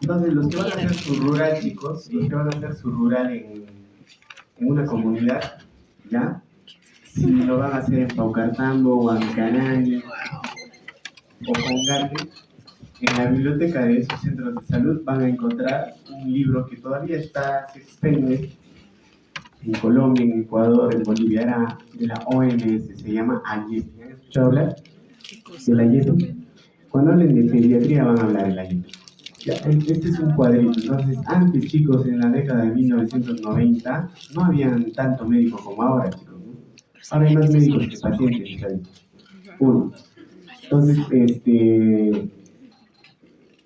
Entonces, los que van a hacer su rural, chicos, los que van a hacer su rural en una comunidad, ¿ya? Si lo van a hacer en Paucartambo o Ancañari o Congate, en la biblioteca de esos centros de salud van a encontrar un libro que todavía se expende en Colombia, en Ecuador, en Bolivia, era de la OMS, se llama AYEPI. ¿Han escuchado hablar de la AYEPI? Cuando hablen de pediatría van a hablar de la AYEPI. Ya, este es un cuadrito. Entonces, antes, chicos, en la década de 1990, no habían tanto médicos como ahora, chicos, ¿no? Ahora hay más médicos que pacientes, ¿sabes? Uno. Entonces,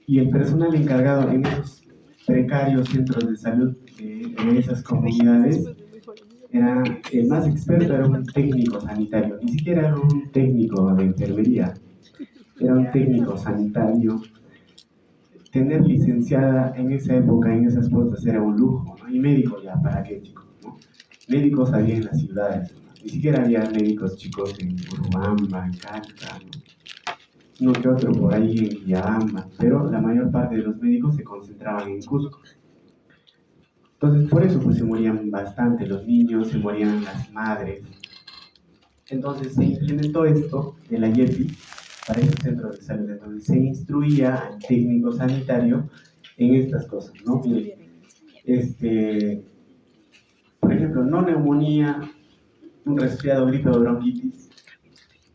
y el personal encargado en esos precarios centros de salud en esas comunidades era el más experto, era un técnico sanitario, ni siquiera era un técnico de enfermería, era un técnico sanitario. Tener licenciada en esa época, en esas postas, era un lujo, ¿no? Y médico ya, ¿para qué, chicos? ¿No? Médicos había en las ciudades, ¿no? Ni siquiera había médicos, chicos, en Urubamba, en Calca, ¿no? Uno que otro por ahí en Villabamba, pero la mayor parte de los médicos se concentraban en Cusco. Entonces, por eso pues se morían bastante los niños, se morían las madres. Entonces se implementó esto de la YEPI para esos centros de salud. Entonces se instruía al técnico sanitario en estas cosas, ¿no? Por ejemplo, no neumonía, un resfriado, gripe o bronquitis,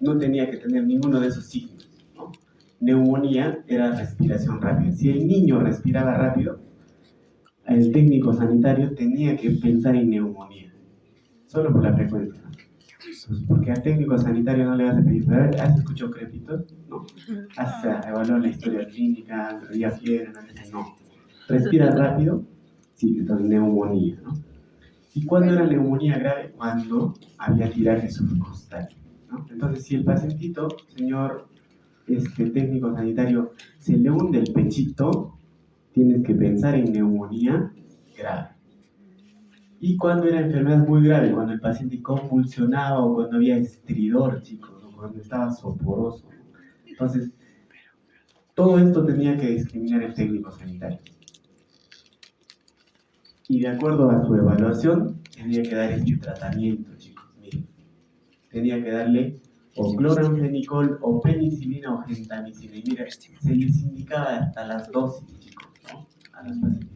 no tenía que tener ninguno de esos signos, ¿no? Neumonía era respiración rápida. Si el niño respiraba rápido, el técnico sanitario tenía que pensar en neumonía, solo por la frecuencia, ¿no? Entonces, porque al técnico sanitario no le vas a pedir, pero a ver, ¿has escuchado crepitos? ¿No? ¿Has evaluado la historia clínica, día fiebre? No. ¿Respira rápido? Sí, entonces neumonía, ¿no? ¿Y cuándo era neumonía grave? Cuando había tiraje subcostal, ¿no? Entonces, si el pacientito, señor técnico sanitario, se le hunde el pechito, tienes que pensar en neumonía grave. Y cuando era enfermedad muy grave, cuando el paciente convulsionaba o cuando había estridor, chicos, o cuando estaba soporoso. Entonces, todo esto tenía que discriminar el técnico sanitario. Y de acuerdo a su evaluación, tenía que dar este tratamiento, chicos. Miren, tenía que darle o cloranfenicol, o penicilina, o gentamicina. Y mira, se les indicaba hasta las dosis, chicos, ¿no? A los pacientes.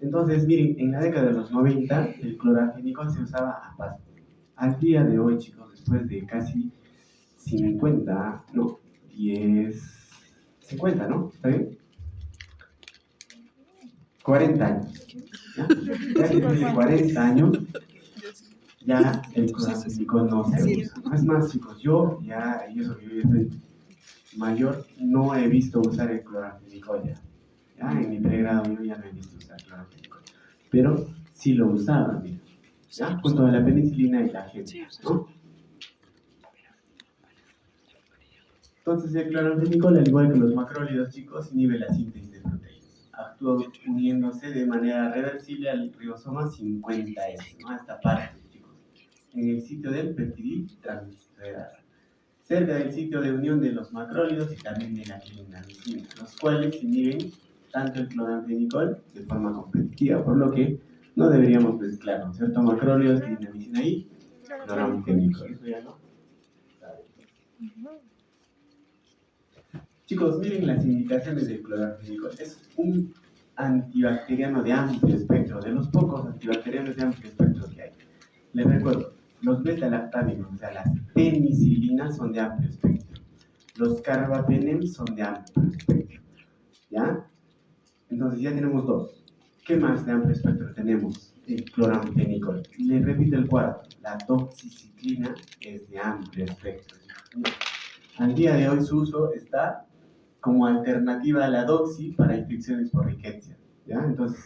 Entonces, miren, en la década de los 90, el cloranfenicol se usaba a paso. Al día de hoy, chicos, después de casi 50, no, 50, ¿no? ¿Está bien? 40 años. ¿Ya? Ya después de 40 años, ya el cloranfenicol no se usa. No es más, chicos, yo ya, y eso que yo ya soy mayor, no he visto usar el cloranfenicol ya. En mi pregrado yo ya no he visto usar cloranfenicol. Pero sí lo usaban, mira, ¿ya? Junto a la penicilina y la gente, ¿no? Entonces el cloranfenicol, al igual que los macrólidos, chicos, inhibe la síntesis de proteínas. Actúa uniéndose de manera reversible al ribosoma 50S, ¿no? A esta parte, chicos, en el sitio del peptidil transferasa, cerca del sitio de unión de los macrólidos y también de la clindamicina, los cuales inhiben tanto el cloranfenicol de forma competitiva, por lo que no deberíamos mezclarlos, ¿cierto? Macrólidos, clindamicina y cloranfenicol. Eso ya no. Chicos, miren las indicaciones del cloranfenicol. Es un antibacteriano de amplio espectro, de los pocos antibacterianos de amplio espectro que hay. Les recuerdo, los beta-lactámicos, o sea, las penicilinas son de amplio espectro. Los carbapenem son de amplio espectro. ¿Ya? Entonces ya tenemos dos. ¿Qué más de amplio espectro tenemos? El cloranfenicol. Les repito el cuarto. La doxiciclina es de amplio espectro. Al día de hoy su uso está como alternativa a la doxi para infecciones por riqueza, ¿ya? Entonces,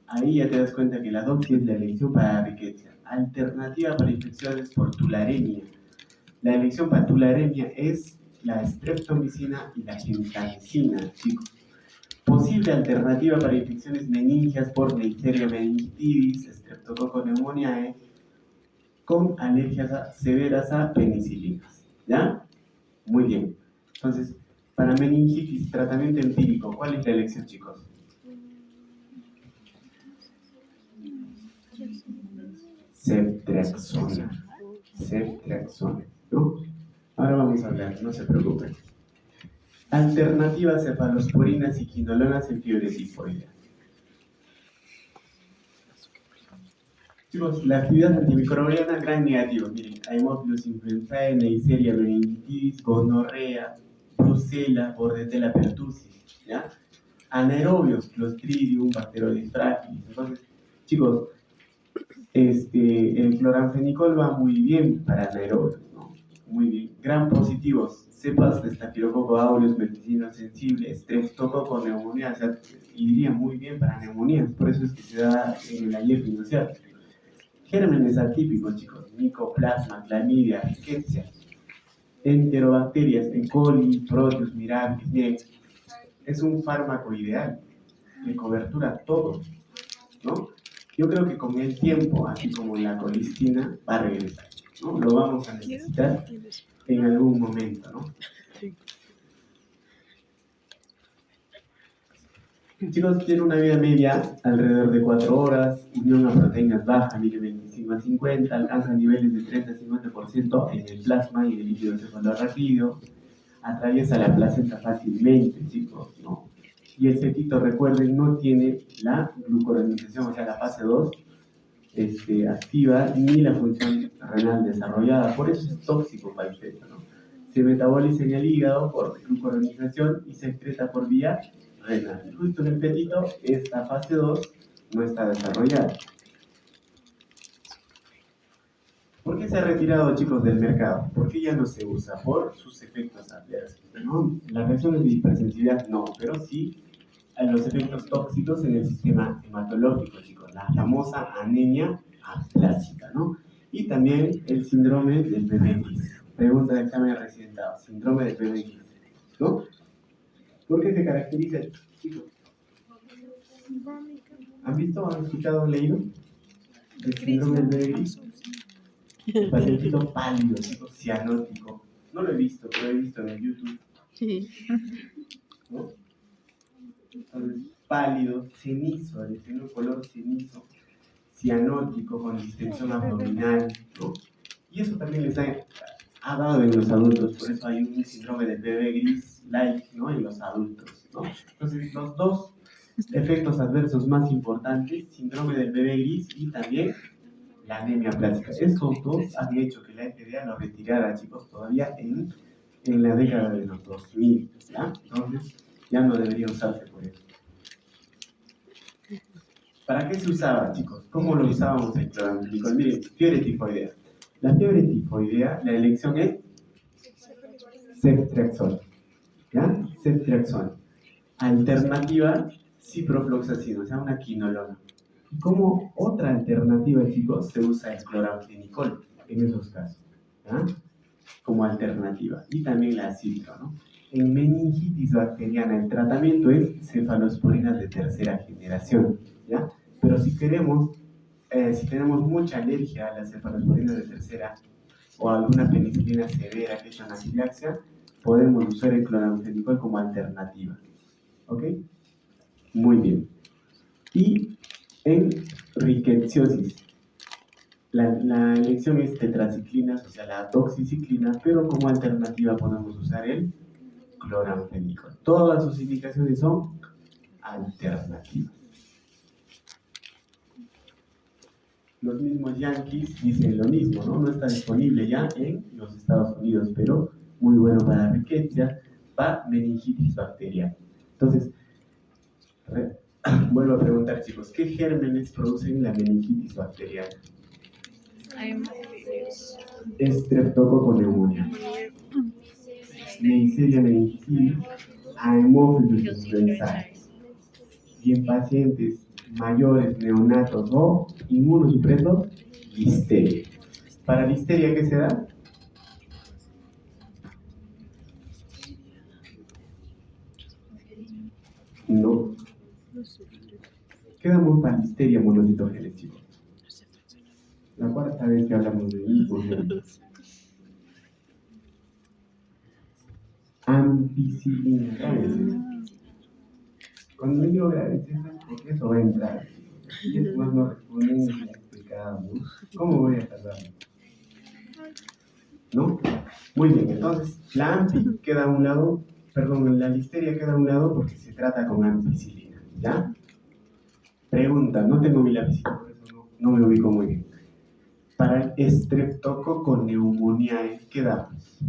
ahí ya te das cuenta que la doxi es la elección para riqueza. Alternativa para infecciones por tularemia. La elección para tularemia es la streptomicina y la gentamicina, chicos. Posible alternativa para infecciones meningias por Neisseria meningitidis, Streptococcus pneumoniae, con alergias severas a penicilinas, ¿ya? Muy bien. Entonces, para meningitis, tratamiento empírico, ¿cuál es la elección, chicos? Ceftriaxona. Ceftriaxona, ¿no? Ahora vamos a hablar, no se preocupen. Alternativas cefalosporinas y quinolonas en fiebre tifoidea. Chicos, la actividad antimicrobiana gran negativo. Miren, Haemophilus influenzae, Neisseria meningitis, gonorrea, Brucella, Bordetella pertussis, ¿ya? Anaerobios, Clostridium, Bacteroides fragilis. Entonces, chicos, el cloranfenicol va muy bien para anaerobios, ¿no? Muy bien. Gran positivos, cepas de Staphylococcus aureus, medicina sensible, Streptococcus neumonía, o sea, iría muy bien para neumonías, por eso es que se da en el ayer industrial. Gérmenes atípicos, chicos, Mycoplasma, Clamidia, Rickettsia, enterobacterias, E. coli, Proteus, mirabilis. Miren, es un fármaco ideal, de cobertura todo, ¿no? Yo creo que con el tiempo, así como la colistina, va a regresar, ¿no? Lo vamos a necesitar en algún momento, ¿no? Chicos, tiene una vida media alrededor de 4 horas, unión a proteínas baja, mide 25 a 50, alcanza niveles de 30 a 50% en el plasma y en el líquido cefalorraquídeo, atraviesa la placenta fácilmente, chicos, ¿no? Y el fetito, recuerden, no tiene la glucuronización, o sea, la fase 2 activa, ni la función renal desarrollada, por eso es tóxico para el feto, ¿no? Se metaboliza en el hígado por glucuronización y se excreta por vía renal. Justo en el fetito, esta fase 2 no está desarrollada. ¿Por qué se ha retirado, chicos, del mercado? ¿Por qué ya no se usa? Por sus efectos adversos, ¿no? Las reacciones de hipersensibilidad no, pero sí a los efectos tóxicos en el sistema hematológico, chicos, la famosa anemia aplásica, ¿no? Y también el síndrome del bebé gris. Pregunta de examen residentado, síndrome del bebé gris, ¿no? ¿Por qué se caracteriza, chicos? ¿Han visto, han escuchado, han leído el síndrome del bebé gris? El pacientito pálido, chicos, cianótico. No lo he visto, pero he visto en el YouTube. ¿No? Entonces, pálido, cenizo, de un color cenizo, cianótico, con distensión abdominal, ¿no? Y eso también les ha dado en los adultos, por eso hay un síndrome del bebé gris like, ¿no? En los adultos, ¿no? Entonces, los dos efectos adversos más importantes, síndrome del bebé gris y también la anemia plástica. Estos dos han hecho que la FDA lo retirara, chicos, todavía en la década de los 2000, ¿ya? Entonces, ya no debería usarse por eso. ¿Para qué se usaba, chicos? ¿Cómo lo usábamos el cloranfenicol? Miren, fiebre tifoidea. La fiebre tifoidea, la elección es ceftriaxona, ¿ya? Ceftriaxona. Alternativa, ciprofloxacino, o sea, una quinolona. Y como otra alternativa, chicos, se usa el cloranfenicol en esos casos, ¿ya? Como alternativa. Y también la citro, ¿no? En meningitis bacteriana el tratamiento es cefalosporinas de tercera generación, ¿ya? Pero si queremos, si tenemos mucha alergia a las cefalosporinas de tercera o alguna penicilina severa que es anafilaxia, podemos usar el cloranfenicol como alternativa. ¿Ok? Muy bien. Y en rickettsiosis, la elección es tetraciclinas, o sea, la doxiciclina, pero como alternativa podemos usar el cloranfenicol. Todas sus indicaciones son alternativas. Los mismos yankees dicen lo mismo, ¿no? No está disponible ya en los Estados Unidos, pero muy bueno para riqueza, para meningitis bacteriana. Entonces, vuelvo a preguntar, chicos, ¿qué gérmenes producen la meningitis bacteriana? Streptococcus neumonía, Neisseria meningitis, Haemophilus influenzae. Y en pacientes mayores, neonatos o inmunosupresos, listeria. ¿Para listeria qué se da? No. Quedamos para listeria monocitogénica, chicos. La cuarta vez que hablamos de mismo. ampicilina. Cuando digo graves es porque eso va a entrar. Y después no responden ni explicado. ¿Cómo voy a salvarlo? ¿No? Muy bien, entonces la ampi queda a un lado, perdón, la listeria queda a un lado porque se trata con ampicilina, ¿ya? Pregunta, no tengo mi lapicito, por eso no me ubico muy bien. Para el estreptococo neumonía, ¿qué damos?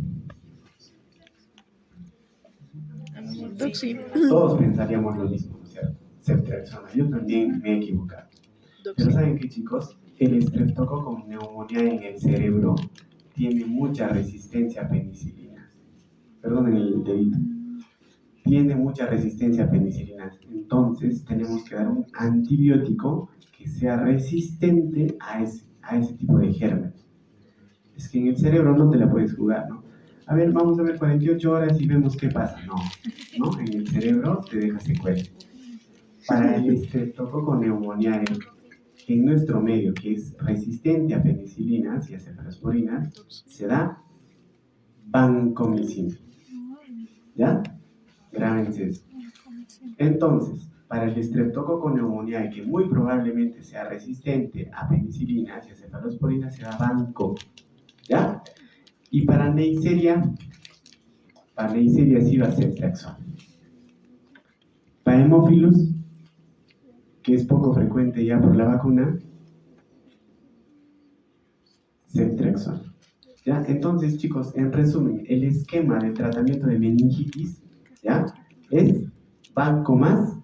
Doxy. Todos pensaríamos lo mismo, ¿no es cierto? Ceftriaxona, yo también me he equivocado. Pero ¿saben qué, chicos? El estreptococo con neumonía en el cerebro tiene mucha resistencia a penicilina. Perdonen el dedito. Tiene mucha resistencia a penicilina. Entonces tenemos que dar un antibiótico que sea resistente a ese tipo de germen. Es que en el cerebro no te la puedes jugar, ¿no? A ver, vamos a ver 48 horas y vemos qué pasa. No, en el cerebro te deja secuelas. Para el estreptococo neumonía en nuestro medio, que es resistente a penicilinas y a cefalosporinas, se da vancomicina. ¿Ya? Grábense eso. Entonces, para el estreptococo neumoniae, que muy probablemente sea resistente a penicilinas y a cefalosporinas, se da vanco. ¿Ya? Y para Neisseria sí va a ser Ceftriaxona. Para hemófilos, que es poco frecuente ya por la vacuna, Ceftriaxona. ¿Ya? Entonces, chicos, en resumen, el esquema de tratamiento de meningitis, ¿ya? Es banco más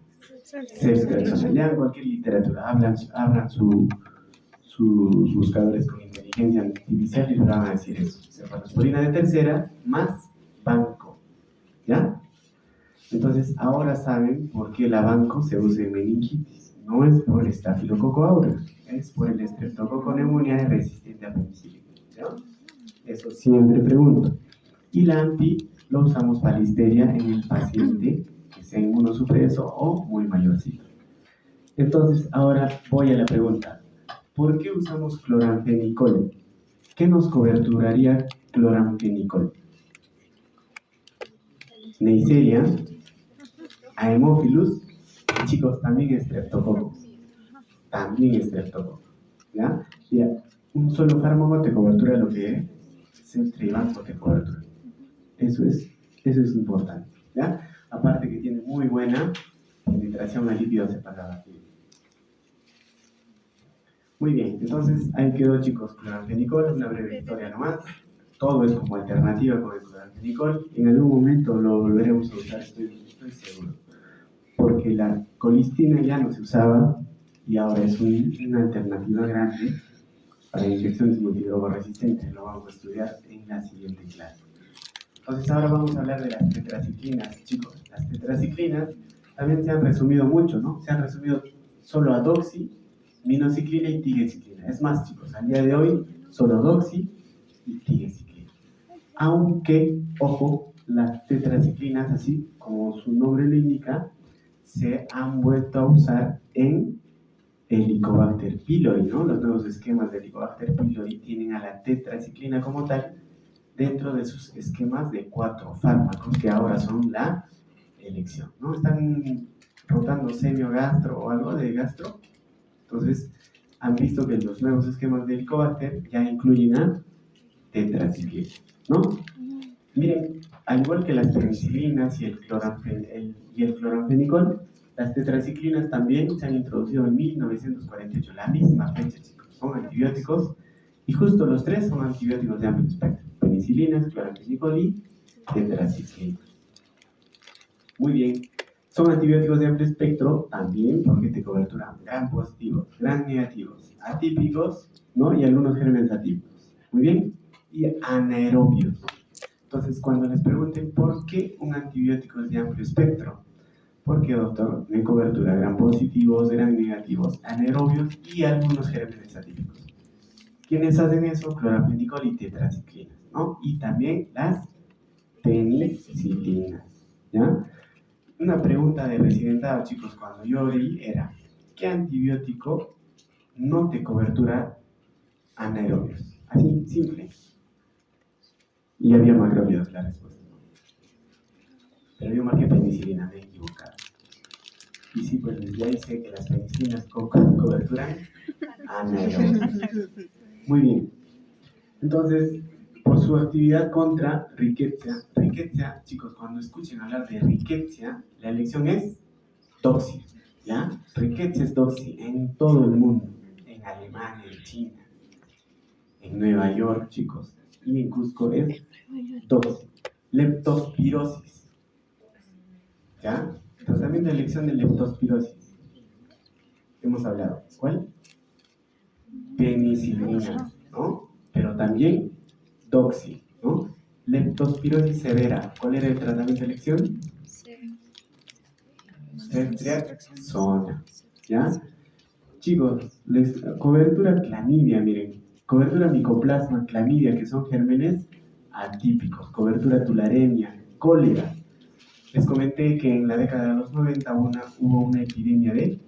Ceftriaxona. Ya en cualquier literatura abran sus buscadores con inteligencia artificial y les van a decir eso. Cefalosporina de tercera más banco. ¿Ya? Entonces, ahora saben por qué la banco se usa en meningitis. No es por el estafilococo aureus, es por el estreptococo neumoniae resistente a penicilina. ¿Ya? Eso siempre pregunto. Y la AMPI lo usamos para listeria en el paciente que sea inmunosupreso o muy mayorcito. Entonces, ahora voy a la pregunta. ¿Por qué usamos cloramfenicol? ¿Qué nos coberturaría cloramfenicol? Neisseria, Haemophilus, y chicos, también estreptococo. ¿Ya? Y un solo fármaco te cobertura lo que es Ceftriaxona y banco te cobertura. Eso es importante, ¿ya? Aparte que tiene muy buena penetración a lípidos hepatogastrales. Muy bien, entonces ahí quedó, chicos, cloramfenicol, una breve historia nomás. Todo es como alternativa con el cloramfenicol. En algún momento lo volveremos a usar, estoy seguro. Porque la colistina ya no se usaba y ahora es una alternativa grande para infecciones multidrogoresistentes. Lo vamos a estudiar en la siguiente clase. Entonces ahora vamos a hablar de las tetraciclinas, chicos. Las tetraciclinas también se han resumido mucho, ¿no? Se han resumido solo a doxi, minociclina y tigecyclina. Es más, chicos, al día de hoy solo doxi y tigecyclina. Aunque, ojo, las tetraciclinas, así como su nombre lo indica, se han vuelto a usar en Helicobacter pylori, ¿no? Los nuevos esquemas de Helicobacter pylori tienen a la tetraciclina como tal dentro de sus esquemas de 4 fármacos que ahora son la elección, ¿no? Están rotando semio-gastro o algo de gastro, entonces han visto que los nuevos esquemas de Helicobacter ya incluyen a tetraciclina, ¿no? Miren, al igual que las penicilinas y el cloramfenicol, las tetraciclinas también se han introducido en 1948, la misma fecha, chicos. Son antibióticos y justo los tres son antibióticos de amplio espectro: penicilinas, cloramfenicol y tetraciclina. Muy bien, son antibióticos de amplio espectro también porque te coberturan gran positivos, gran negativos, atípicos, ¿no? Y algunos gérmenes atípicos. Muy bien, y anaerobios. Entonces, cuando les pregunten por qué un antibiótico es de amplio espectro, porque, doctor, me cobertura gran positivos, gran negativos, anaerobios y algunos gérmenes atípicos. ¿Quiénes hacen eso? Cloramfenicol y tetraciclinas, ¿no? Y también las penicilinas, ¿ya? Una pregunta de residentado, chicos, cuando yo oí era: ¿qué antibiótico no te cobertura anaerobios? Así, simple. Y había macrólidos la respuesta. Pero yo marqué penicilina, me he equivocado. Y sí, pues desde ahí sé que las penicilinas coberturan anaerobia. Muy bien. Entonces, por su actividad contra riqueza, chicos, cuando escuchen hablar de riqueza, la elección es doxy, ¿ya? Riqueza es doxy en todo el mundo, en Alemania, en China, en Nueva York, chicos, y en Cusco es doxy. Leptospirosis, ¿ya? Tratamiento de elección de leptospirosis. Hemos hablado. ¿Cuál? Penicilina, ¿no? Pero también doxy, ¿no? Leptospirosis severa. ¿Cuál era el tratamiento de elección? Ceftriaxona, ¿ya? Chicos, cobertura clamidia, miren. Cobertura micoplasma, clamidia, que son gérmenes atípicos. Cobertura tularemia, cólera. Les comenté que en la década de los 90 hubo una epidemia de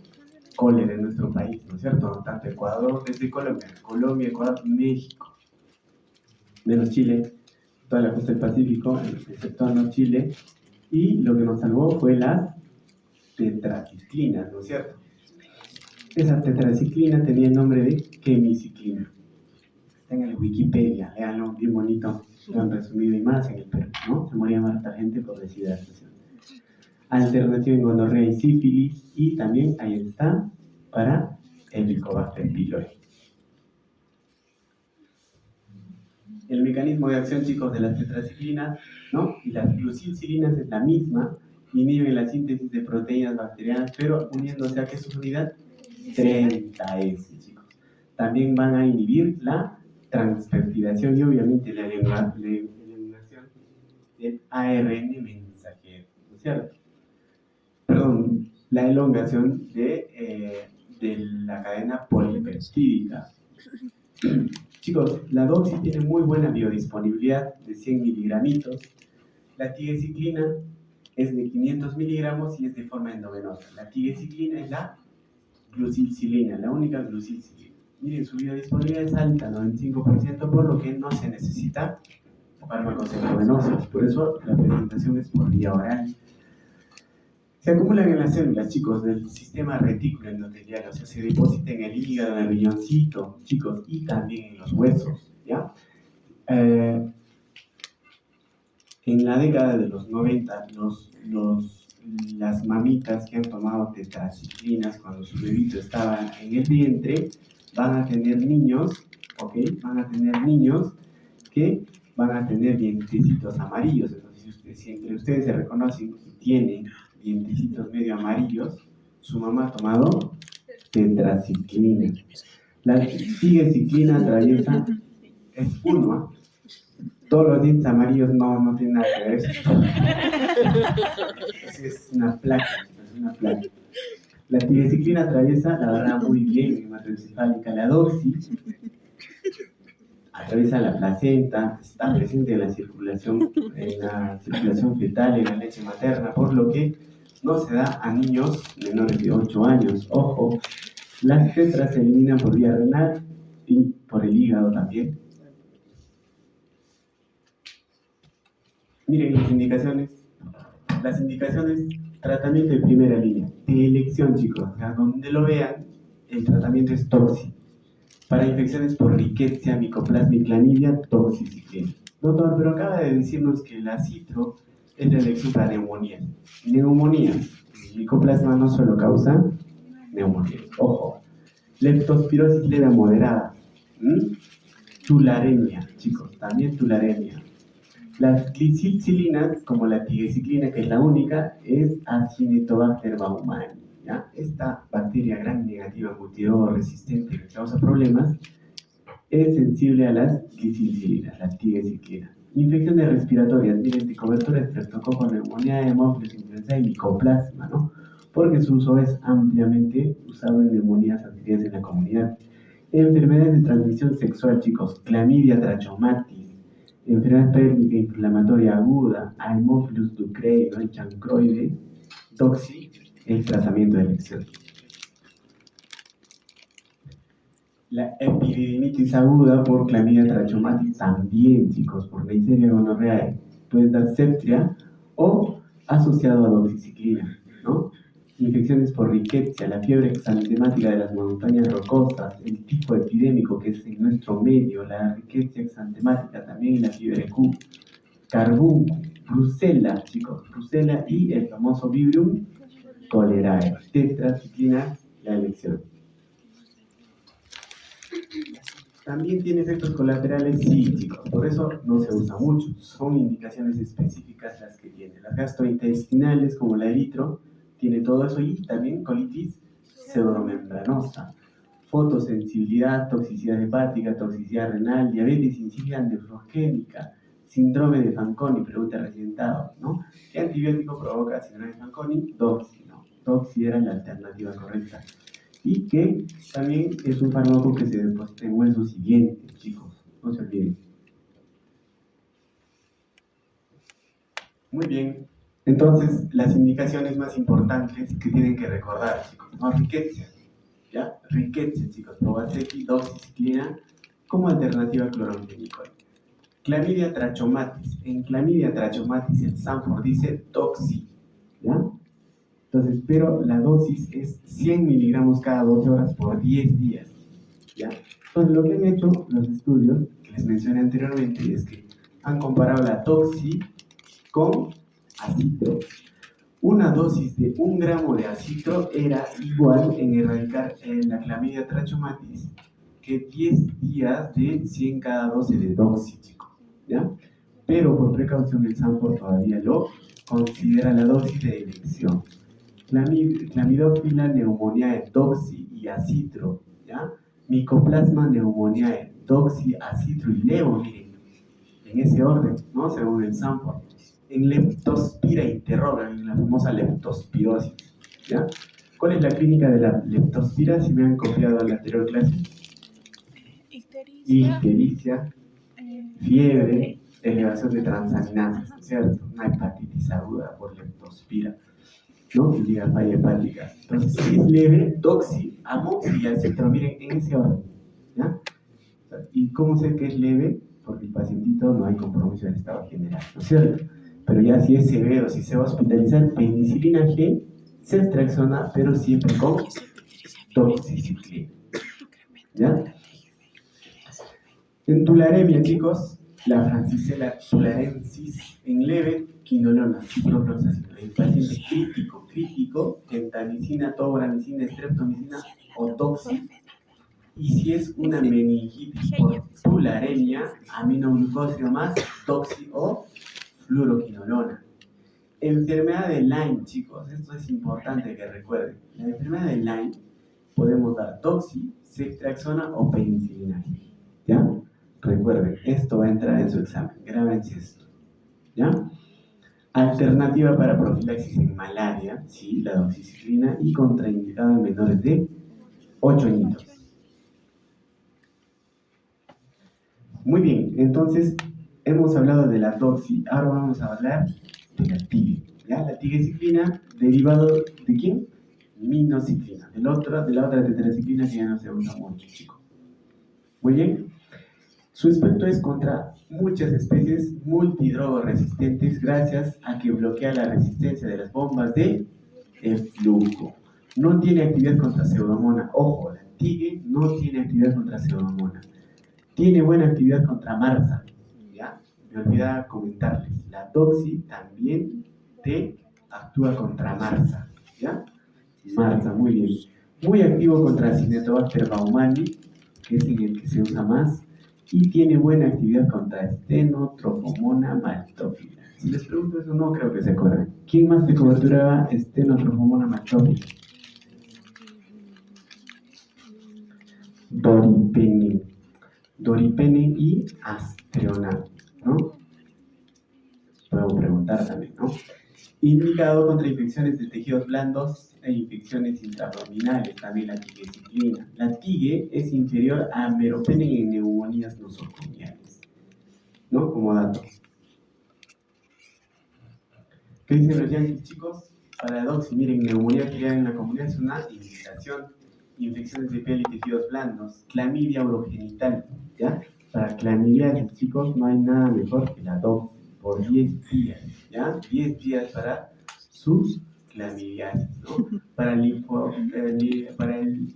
cólera en nuestro país, ¿no es cierto? Tanto Ecuador, desde Colombia, Ecuador, México, menos Chile, toda la costa del Pacífico, excepto no Chile, y lo que nos salvó fue las tetraciclinas, ¿no es cierto? Esa tetraciclina tenía el nombre de quemiciclina. Está en el Wikipedia, léanlo, bien bonito, lo han resumido y más en el Perú, ¿no? Se moría harta gente por deshidratación. Alternativa en gonorrea y sífilis, y también ahí está para Helicobacter pylori. El mecanismo de acción, chicos, de las tetraciclinas, ¿no? Y las glucilcilinas es la misma, inhiben la síntesis de proteínas bacterianas, pero uniéndose a qué subunidad? 30S, chicos. También van a inhibir la transpeptidación y obviamente la eliminación del ARN mensajero, ¿no es cierto? Perdón, la elongación de la cadena polipeptídica. Chicos, la doxy tiene muy buena biodisponibilidad de 100 miligramitos. La tigecyclina es de 500 miligramos y es de forma endovenosa. La tigecyclina es la glucilcilina, la única glucilcilina. Miren, su biodisponibilidad es alta, 95%, por lo que no se necesita fármacos endovenosos. Por eso la presentación es por vía oral. Se acumulan en las células, chicos, del sistema retículo endotelial, o sea, se deposita en el hígado, en el riñoncito, chicos, y también en los huesos, ¿ya? En la década de los 90, las mamitas que han tomado tetraciclinas cuando su bebito estaba en el vientre, van a tener niños, ¿ok? Van a tener niños que van a tener dientecitos amarillos. Entonces, si entre ustedes se reconocen y tienen dientecitos medio amarillos, su mamá ha tomado tetraciclina. La tigecyclina atraviesa, es uno, todos los dientes amarillos no tienen nada que ver. Es una placa, es una placa. La tigecyclina atraviesa, la verdad, muy bien en hematoencefálica. La doxy atraviesa la placenta, está presente en la circulación fetal, en la leche materna, por lo que no se da a niños menores de 8 años. Ojo, las tetras se eliminan por vía renal y por el hígado también. Miren las indicaciones. Las indicaciones, tratamiento de primera línea, de elección, chicos. O sea, donde lo vean, el tratamiento es doxy. Para infecciones por Rickettsia, Mycoplasma y Clamidia, doxiciclina. Doctor, pero acaba de decirnos que la citro es la elección para neumonía. Neumonía. Mycoplasma no solo causa neumonía. Ojo. Leptospirosis leve a moderada. Tularemia, chicos, también tularemia. Las glicilcilinas, como la tigecyclina, que es la única, es Acinetobacter baumannii. ¿Ya? Esta bacteria gran negativa multidroga resistente que causa problemas es sensible a las glicilcilinas, la tigecyclina. Infecciones respiratorias, miren, de cobertura de estreptococo, neumonía, hemófilos, influenza y micoplasma, ¿no? Porque su uso es ampliamente usado en neumonías anteriores en la comunidad. Enfermedades de transmisión sexual, chicos, clamidia trachomatis, enfermedad pélvica inflamatoria aguda, Haemophilus ducreyi, ¿no? El chancroide, doxy, el tratamiento de elección. La epididimitis aguda por clamidia trachomatis también, chicos, por Neisseria gonorrhoeae. Puede dar septria o asociado a doxiciclina, ¿no? Infecciones por riqueza, la fiebre exantemática de las montañas rocosas, el tifo epidémico que es en nuestro medio, la riqueza exantemática también y la fiebre Q, carbunco, brucela, chicos, brucela y el famoso Vibrio cholerae, tetraciclina, la elección. ¿También tiene efectos colaterales? Sí, chicos, por eso no se usa mucho. Son indicaciones específicas las que tiene. Las gastrointestinales, como la eritro, tiene todo eso y también colitis pseudomembranosa. Fotosensibilidad, toxicidad hepática, toxicidad renal, diabetes insípida nefrogénica, síndrome de Fanconi, pregunta recién dado, ¿no? ¿Qué antibiótico provoca síndrome de Fanconi? Doxi, ¿no? Doxi era la alternativa correcta. Y que también es un fármaco que se deposita en huesos y dientes, chicos, no se olviden. Muy bien, entonces las indicaciones más importantes que tienen que recordar, chicos, ¿no? Riqueza, ¿ya? Riqueza, chicos, Provacetti, doxiciclina como alternativa a cloromfenicol. Clamidia trachomatis, en Clamidia trachomatis el Sanford dice doxi, ¿ya? Entonces, pero la dosis es 100 miligramos cada 12 horas por 10 días. ¿Ya? Entonces, lo que han hecho los estudios que les mencioné anteriormente es que han comparado la doxi con acitro. Una dosis de 1 gramo de acitro era igual en erradicar la clamidia trachomatis que 10 días de 100 cada 12 de doxi, chicos. ¿Ya? Pero por precaución el Sanford todavía lo considera la dosis de elección. Clamidófila pneumoniae doxi y acitro, ¿ya? Mycoplasma pneumoniae doxi, acitro y levo, miren, en ese orden, ¿no? Según el Sanford. En leptospira interrogan, en la famosa leptospirosis, ¿ya? ¿Cuál es la clínica de la leptospira? Si me han copiado en la anterior clase. Ictericia, fiebre, elevación de transaminasas, ¿cierto? Una hepatitis aguda por leptospira, ¿no? Y diga falla hepática. Entonces, si es leve, doxi, amoxi y acitro, miren, en ese orden, ¿ya? ¿Y cómo sé que es leve? Porque el pacientito no hay compromiso del estado general, ¿no es cierto? Pero ya si es severo, si se va a hospitalizar, penicilina G, ceftriaxona, pero siempre con doxiciclina, ¿ya? En tularemia, chicos, la francisella tularensis, en leve, quinolona, ciprofloxacina. En paciente crítico, gentamicina, tobramicina, streptomicina o doxi. Y si es una meningitis por tularemia, aminoglucósido más doxi o fluoroquinolona. Enfermedad de Lyme, chicos, esto es importante que recuerden. La enfermedad de Lyme podemos dar doxi, ceftriaxona o penicilina. ¿Ya? Recuerden, esto va a entrar en su examen. Grábense esto. ¿Ya? Alternativa para profilaxis en malaria, sí, la doxiciclina y contraindicado en menores de 8 añitos. Muy bien, entonces hemos hablado de la doxi, ahora vamos a hablar de la tigue. ¿Ya? La tigueciclina, derivado de quién? Minociclina, de la otra tetraciclina que ya no se usa mucho, chicos. Muy bien. Su efecto es contra muchas especies multidrogoresistentes gracias a que bloquea la resistencia de las bombas de flujo. No tiene actividad contra pseudomonas. Ojo, la tigue no tiene actividad contra pseudomonas. Tiene buena actividad contra marza. ¿Ya? Me olvidaba comentarles. La doxi también actúa contra marza. ¿Ya? Marza, muy bien. Muy activo contra Cinetobacter baumannii, que es en el que se usa más. Y tiene buena actividad contra Stenotrophomona maltophilia. Si les pregunto eso, no creo que se acuerden. ¿Quién más de cobertura va Stenotrophomona maltophilia? Doripenem y Astreonam, ¿no? Puedo preguntar también, ¿no? Indicado contra infecciones de tejidos blandos e infecciones intraabdominales, también la tigueciclina. La tigue es inferior a meropenem en neumonías nosocomiales, ¿no? Como dato. ¿Qué dicen los yanquis, chicos? Para doxi, miren, neumonía criada en la comunidad es una indicación. Infecciones de piel y tejidos blandos, clamidia urogenital, ¿ya? Para clamidia, chicos, no hay nada mejor que la doxi, por 10 días, ¿ya? 10 días para Su clamidiasis, ¿no? Para el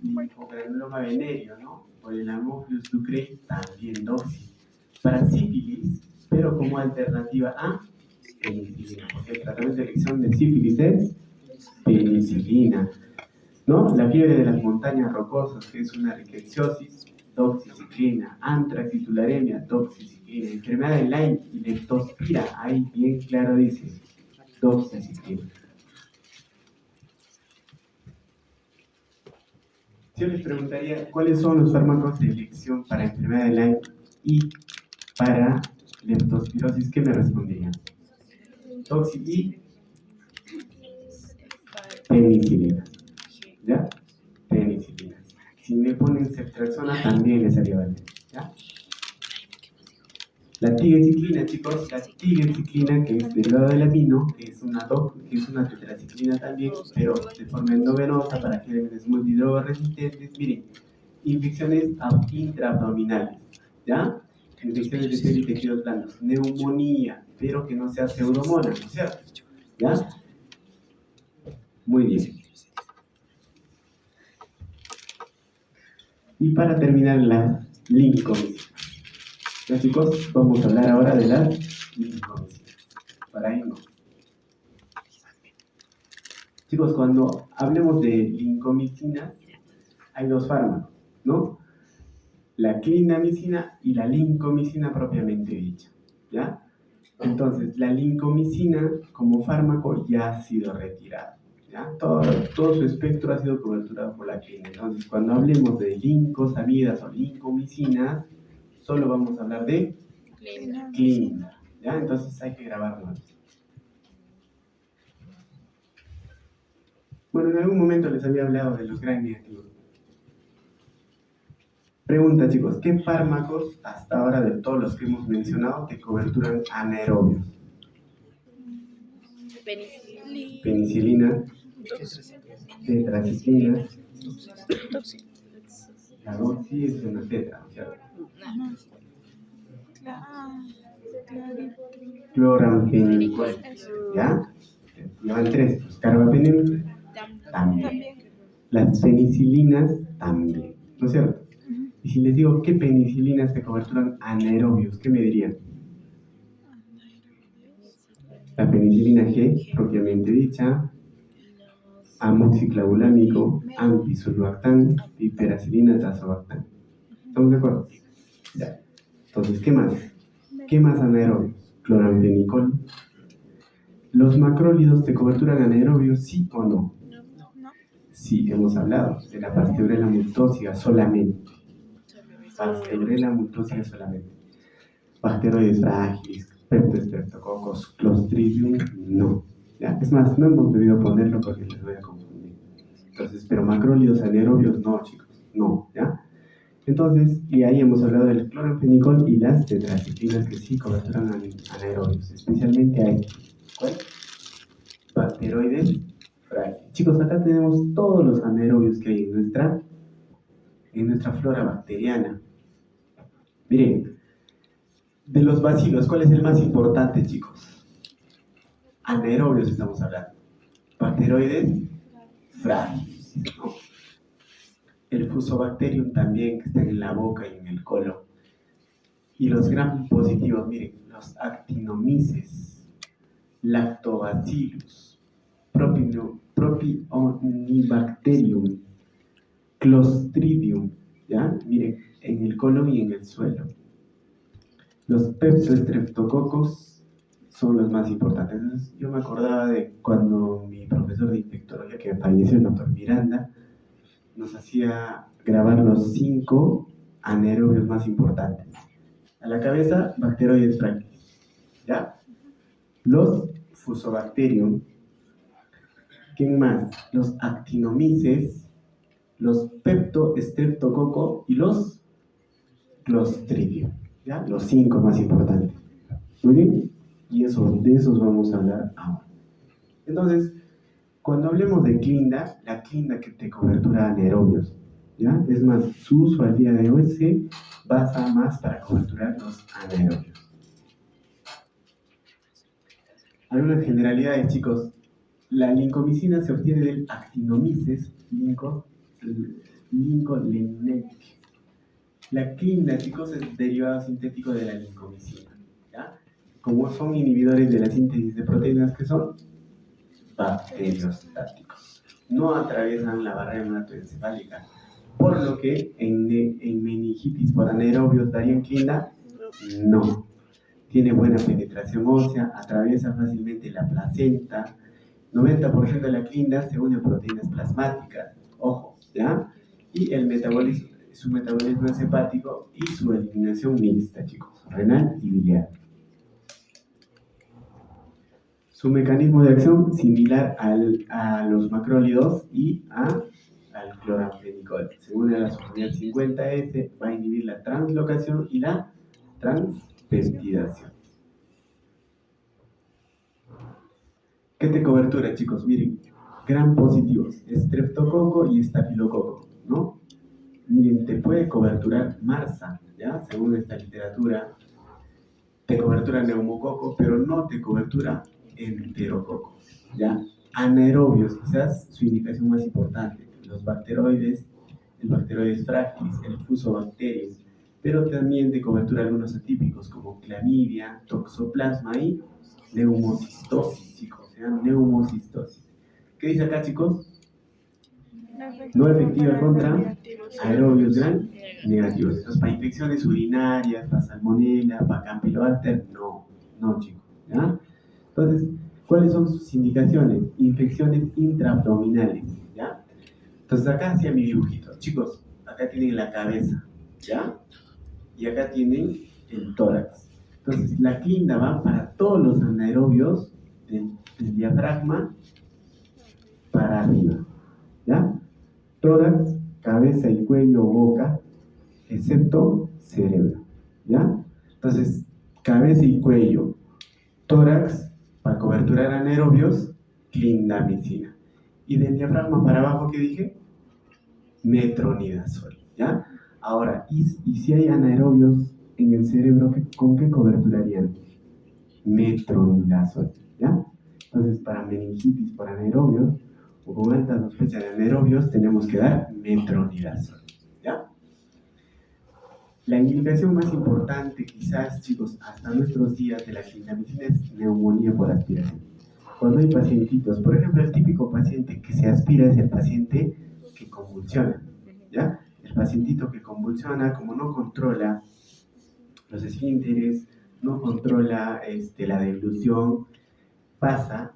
linfogranuloma venéreo, ¿no? Por el Haemophilus ducreyi, también doxis. Para sífilis, pero como alternativa a penicilina, porque el tratamiento de elección de sífilis es penicilina, ¿no? La fiebre de las montañas rocosas, que es una rickettsiosis, doxiciclina, antrax y tularemia, doxiciclina, enfermedad de Lyme y leptospira, ahí bien claro dice, doxiciclina. Yo les preguntaría cuáles son los fármacos de elección para enfermedad de Lyme y para leptospirosis, ¿qué me responderían? Doxi y penicilina, ¿ya? Penicilina. Si me ponen ceftriaxona también les haría valer, ¿ya? La tigenciclina, chicos, la tigenciclina, que es derivado del amino, que es una tetraciclina también, pero de forma endovenosa para gérmenes multidroga-resistentes. Miren, infecciones intraabdominales, ¿ya? Infecciones de piel y tejidos blandos, neumonía, pero que no sea pseudomonas, ¿no es cierto? ¿Ya? Muy bien. Y para terminar, las lincomicinas. Ya, chicos, vamos a hablar ahora de las lincomicinas. Para ahí no. Chicos, cuando hablemos de lincomicina, hay dos fármacos, ¿no? La clindamicina y la lincomicina propiamente dicha, ¿ya? Entonces, la lincomicina como fármaco ya ha sido retirada, ¿ya? Todo su espectro ha sido coberturado por la clínica. Entonces, cuando hablemos de lincosamidas o lincomicinas, solo vamos a hablar de clinda, ¿ya? Entonces hay que grabarlo. Bueno, en algún momento les había hablado de los gran negativos. Pregunta, chicos, ¿qué fármacos hasta ahora de todos los que hemos mencionado te coberturan anaerobios? Penicilina, tetraciclina, la doxi es una tetra, ¿cierto? Cloramphenicol, ¿ya? Llevan tres, pues, carbapenem también. Las penicilinas también, ¿no es cierto? Y si les digo qué penicilinas te coberturan anaerobios, ¿qué me dirían? La penicilina G, propiamente dicha, amoxiclavulámico, ampicsulbactam, piperacilina, tazobactam. ¿Estamos de acuerdo? Ya. Entonces, ¿qué más? ¿Qué más anaerobios? Cloramphenicol. ¿Los macrólidos te coberturan anaerobios, sí o no? Sí, hemos hablado de la Pasteurella multósiga solamente. Pasteurella multósiga solamente. Bacteroides frágiles, Streptococcus, Clostridium, no. ¿Ya? Es más, no hemos debido ponerlo porque les voy a confundir. Entonces, pero macrólidos anaerobios, no, chicos, no, ¿ya? Entonces, y ahí hemos hablado del cloramphenicol y las tetraciclinas que sí coberturan anaerobios, especialmente a ¿cuál? Bacteroides frágiles. Chicos, acá tenemos todos los anaerobios que hay en nuestra flora bacteriana. Miren, de los bacilos, ¿cuál es el más importante, chicos? Anaerobios estamos hablando. Bacteroides frágiles, ¿no? El Fusobacterium también, que está en la boca y en el colon. Y los gram positivos, miren, los actinomices, Lactobacillus, Propionibacterium, Clostridium, ¿ya? Miren, en el colon y en el suelo. Los Peptostreptococcus son los más importantes. Entonces, yo me acordaba de cuando mi profesor de infectología, que falleció, el doctor Miranda, nos hacía grabar los 5 anaerobios más importantes. A la cabeza, bacteroides frágiles, ¿ya? Los Fusobacterium. ¿Quién más? Los actinomices, los Peptostreptococcus y los Clostridium, ¿ya? Los 5 más importantes. Muy bien, y de esos vamos a hablar ahora. Entonces, cuando hablemos de clinda, la clinda que te cobertura anaerobios, ¿ya? Es más, su uso al día de hoy se basa más para coberturar los anaerobios. Algunas generalidades, chicos. La lincomicina se obtiene del Actinomyces lincolnensis. La clinda, chicos, es derivado sintético de la lincomicina. ¿Ya? Como son inhibidores de la síntesis de proteínas, que son bacteriostáticos. No atraviesan la barrera hematoencefálica, por lo que en meningitis por anaerobios darían clinda, no. Tiene buena penetración ósea, atraviesa fácilmente la placenta. 90% de la clinda se une a proteínas plasmáticas, ojo, ¿ya? Y su metabolismo es hepático y su eliminación mixta, chicos, renal y biliar. Su mecanismo de acción similar a los macrólidos y al cloramfenicol. Según la subunidad 50S, va a inhibir la translocación y la transpeptidación. ¿Qué te cobertura, chicos? Miren, gran positivos, estreptococo y estafilococo, ¿no? Miren, te puede coberturar MRSA, ¿ya? Según esta literatura, te cobertura neumococo, pero no te cobertura enterococo, ¿ya? Anaerobios, quizás su indicación más importante, los bacteroides, el Bacteroides fragilis, el fusobacterium, pero también te cobertura algunos atípicos como clamidia, toxoplasma y neumocistosis, chicos, ¿ya? Neumocistosis. ¿Qué dice acá, chicos? No efectiva contra aerobios gram negativos. Entonces, para infecciones urinarias, para salmonella, para campylobacter, no, chicos, ¿ya? Entonces, ¿cuáles son sus indicaciones? Infecciones intraabdominales, ¿ya? Entonces, acá hacía mi dibujito. Chicos, acá tienen la cabeza, ¿ya? Y acá tienen el tórax. Entonces, la clinda va para todos los anaerobios del diafragma para arriba, ¿ya? Tórax, cabeza y cuello o boca, excepto cerebro, ¿ya? Entonces, cabeza y cuello, tórax, para coberturar anaerobios, clindamicina. Y del diafragma para abajo, ¿qué dije? Metronidazol, ¿ya? Ahora, ¿y si hay anaerobios en el cerebro, con qué coberturarían? Metronidazol, ¿ya? Entonces, para meningitis por anaerobios, o con alta sospecha de anaerobios, tenemos que dar metronidazol, ¿ya? La indicación más importante, quizás, chicos, hasta nuestros días de la clindamicina es neumonía por aspiración. Cuando hay pacientitos, por ejemplo, el típico paciente que se aspira es el paciente que convulsiona, ¿ya? El pacientito que convulsiona, como no controla los esfínteres, no controla la deglución, pasa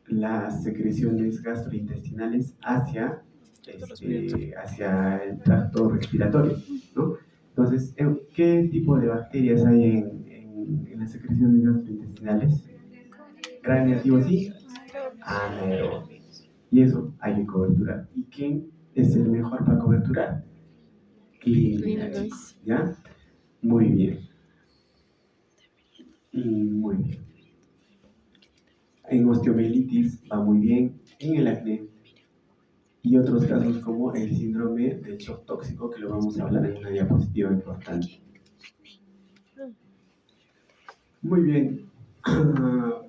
las secreciones gastrointestinales hacia el tracto respiratorio, ¿no? Entonces, ¿qué tipo de bacterias hay en las secreciones gastrointestinales? Gran negativo, sí, anaerobios. Y eso hay que coberturar. ¿Y quién es el mejor para coberturar? Clínica, ¿ya? Muy bien. Muy bien. En osteomielitis va muy bien, en el acné y otros casos como el síndrome del shock tóxico, que lo vamos a hablar en una diapositiva importante. Muy bien.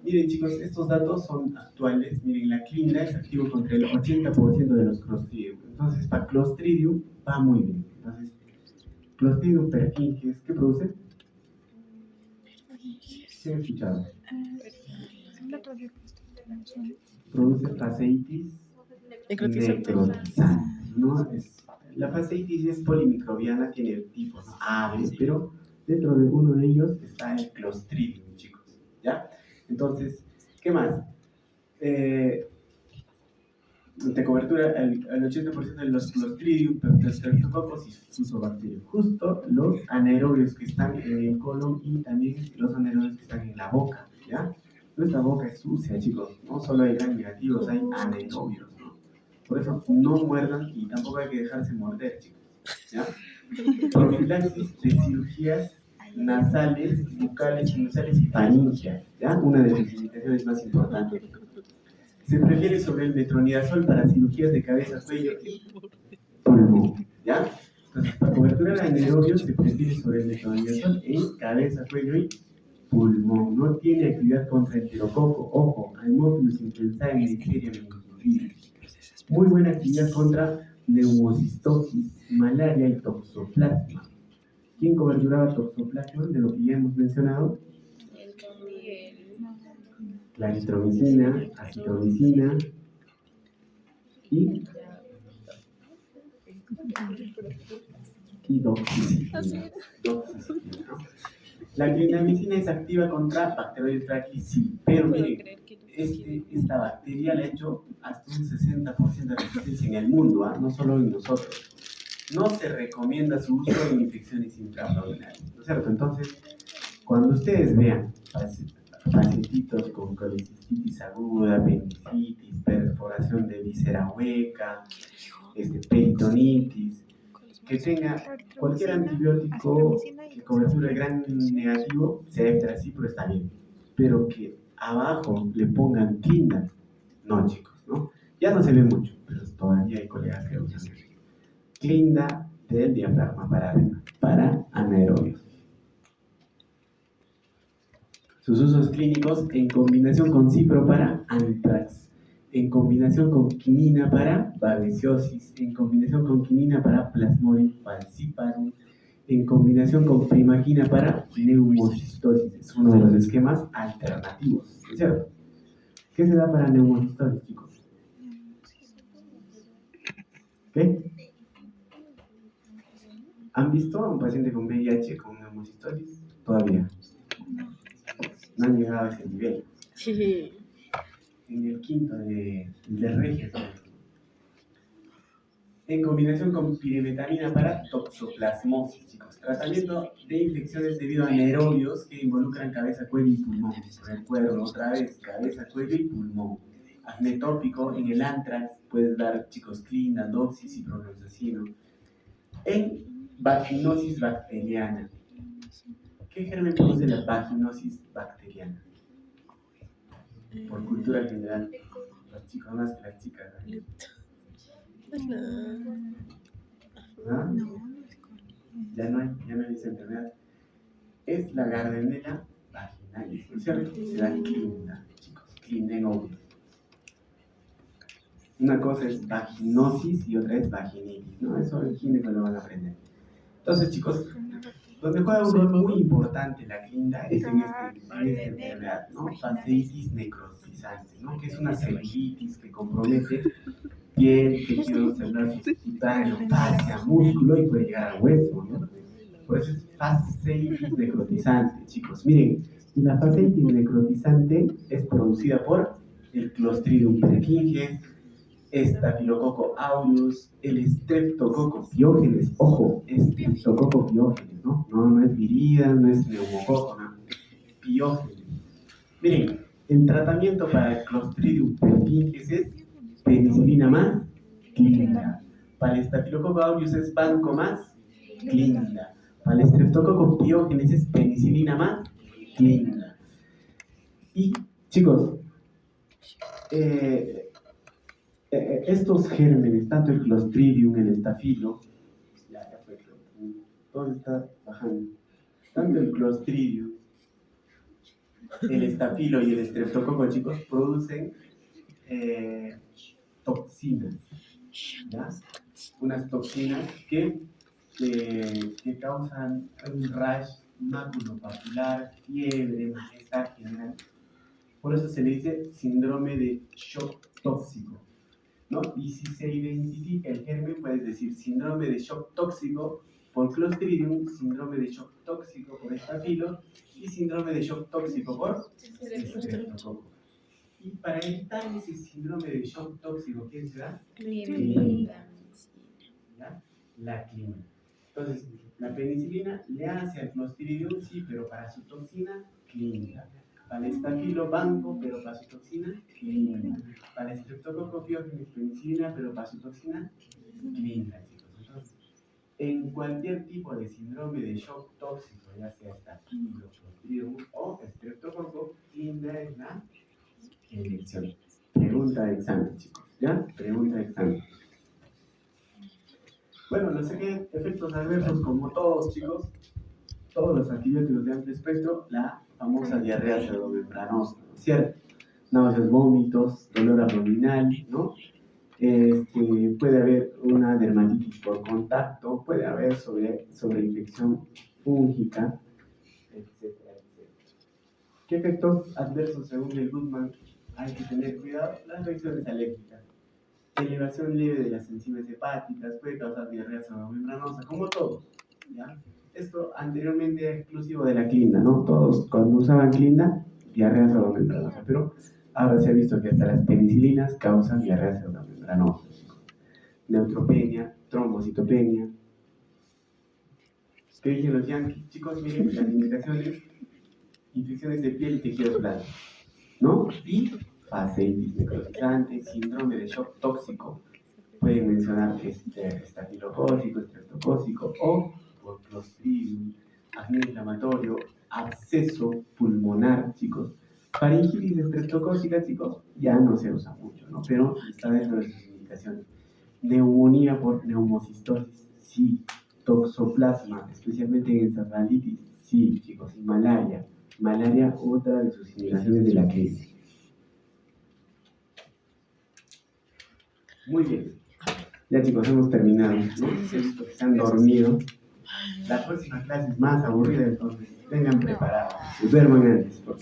Miren, chicos, estos datos son actuales. Miren, la clinda es activo contra el 80% de los Clostridium. Entonces, para Clostridium va muy bien. Entonces, Clostridium perfringens, ¿qué produce? ¿Qué he escuchado? Produce fasciitis necrotizante, ¿no? La fasciitis es polimicrobiana, tiene tipos A, B, pero dentro de uno de ellos está el Clostridium, chicos, ¿ya? Entonces, ¿qué más? De cobertura al 80% de los Clostridium, Streptococcus y Fusobacterium. Justo los anaerobios que están en el colon y también los anaerobios que están en la boca, ¿ya? Nuestra boca es sucia, chicos. No solo hay gram negativos, hay anaerobios, ¿no? Por eso no muerdan y tampoco hay que dejarse morder, chicos, ¿ya? Profilaxis de cirugías nasales, bucales, sinusales y faringias, ¿ya? Una de las indicaciones más importantes. Se prefiere sobre el metronidazol para cirugías de cabeza, cuello y pulmón, ¿ya? Entonces, para cobertura de anaerobios se prefiere sobre el metronidazol en cabeza, cuello y pulmón. No tiene actividad contra enterococo. Ojo, Haemophilus influenzae en Neisseria meningitidis. Muy buena actividad contra neumocistosis, malaria y toxoplasma. ¿Quién coberturaba toxoplasma de lo que ya hemos mencionado? La eritromicina, acitromicina y doxiciclina. ¿No? La clindamicina es activa contra Bacteroides brachii, sí, pero miren, esta bacteria le ha hecho hasta un 60% de resistencia en el mundo, no solo en nosotros. No se recomienda su uso en infecciones intraabdominales, ¿no es cierto? Entonces, cuando ustedes vean pacientitos con colicistitis aguda, apendicitis, perforación de víscera hueca, peritonitis, que tenga cualquier antibiótico que cobertura gran negativo, sea así, pero está bien. Pero que abajo le pongan clinda, no, chicos, ¿no? Ya no se ve mucho, pero todavía hay colegas que usan clinda del diafragma para arriba, para anaerobios. Sus usos clínicos en combinación con cipro para antrax, en combinación con quinina para babesiosis, en combinación con quinina para Plasmodium falciparum, en combinación con primaquina para neumocistosis. Es uno de los esquemas alternativos, ¿es cierto? ¿Qué se da para neumocistosis, chicos? ¿Qué? ¿Han visto a un paciente con VIH con neumocistosis? Todavía. No han llegado a ese nivel. Sí. En el quinto de Regia. En combinación con pirimetamina para toxoplasmosis, chicos. Tratamiento de infecciones debido a anaerobios que involucran cabeza, cuello y pulmón. Recuerdo otra vez, cabeza, cuello y pulmón. Acné tópico, en el antrax puedes dar, chicos, clinda, doxis y progloxacino. En vaginosis bacteriana. ¿Qué germen produce la vaginosis bacteriana? Por cultura general, los chicos más que las chicas. ¿Ah? Ya no hay esa enfermedad. Es la Gardnerella vaginalis, ¿no es cierto? Se da clinda, chicos, clinda en óvulos. Una cosa es vaginosis y otra es vaginitis, ¿no? Eso el gineco lo van a aprender. Entonces, chicos, donde juega un rol muy importante la clinda es en esta enfermedad, ¿no? Fasciitis necrotizante, ¿no? Que es una celulitis que compromete piel, tejido celular subcutáneo, fascia, músculo y puede llegar al hueso, ¿no? Por eso es fasciitis necrotizante, chicos. Miren, y la fasciitis necrotizante es producida por el Clostridium perfringens, Staphylococcus aureus, el Streptococcus pyogenes. Ojo, Streptococcus pyogenes, ¿no? No es virida, no es neumococo, no. Pyogenes. Miren, el tratamiento para el Clostridium perfringens es penicilina más clinda. Para el Staphylococcus aureus es banco más clinda. Para el Streptococcus pyogenes es penicilina más clinda. Y, chicos, estos gérmenes, tanto el Clostridium, el Staphylo, ya fue, todo está bajando, tanto el Clostridium, el Staphylo y el Streptococo, chicos, producen toxinas, ¿ya? Unas toxinas que causan un rash maculopapular, fiebre, malestar general. Por eso se le dice síndrome de shock tóxico, ¿no? Y si se identifica el germen, puedes decir síndrome de shock tóxico por Clostridium, síndrome de shock tóxico por Staphylo y síndrome de shock tóxico por Streptococcus. Y para evitar ese síndrome de shock tóxico, ¿quién se da? Clinda. ¿Ya? La clinda. Entonces, la penicilina le hace al Clostridium, sí, pero para su toxina, clinda. Para el Staphylo, banco, pero para su toxina, clinda. Para el Streptococcus pyogenes, penicilina, pero para su toxina, clinda, chicos. Entonces, en cualquier tipo de síndrome de shock tóxico, ya sea Staphylo, Clostridium o Streptococcus, clinda es la elección. Pregunta de examen, chicos. ¿Ya? Pregunta de examen. Bueno, no sé qué efectos adversos, como todos, chicos, todos los antibióticos de amplio espectro, la famosa diarrea pseudomembranosa, ¿no es cierto? Náuseas, vómitos, dolor abdominal, ¿no? Puede haber una dermatitis por contacto, puede haber sobreinfección fúngica, etcétera, etcétera. ¿Qué efectos adversos según el Goodman hay que tener cuidado? Las reacciones alérgicas. Elevación leve de las enzimas hepáticas puede causar diarrea pseudomembranosa, como todos, ¿ya? Esto anteriormente era exclusivo de la clinda, ¿no? Todos cuando usaban clinda, diarrea pseudomembranosa, pero ahora se ha visto que hasta las penicilinas causan diarrea pseudomembranosa. Neutropenia, trombocitopenia. ¿Qué dicen los yanquis? Chicos, miren las indicaciones: infecciones de piel y tejidos blandos, ¿no? Y fasciitis necrotizante, síndrome de shock tóxico. Pueden mencionar estafilocócico, estreptocócico o por Clostridium, acné inflamatorio, absceso pulmonar, chicos. Faringitis estreptocócica, chicos, ya no se usa mucho, ¿no? Pero está dentro de sus indicaciones. Neumonía por neumocistosis, sí. Toxoplasma, especialmente en encefalitis, sí, chicos. Y malaria. Malaria, otra de sus indicaciones de la crisis. Muy bien. Ya, chicos, hemos terminado, ¿no? He visto que se han dormido. La próxima clase es más aburrida, entonces vengan preparados. Duerman antes, por favor.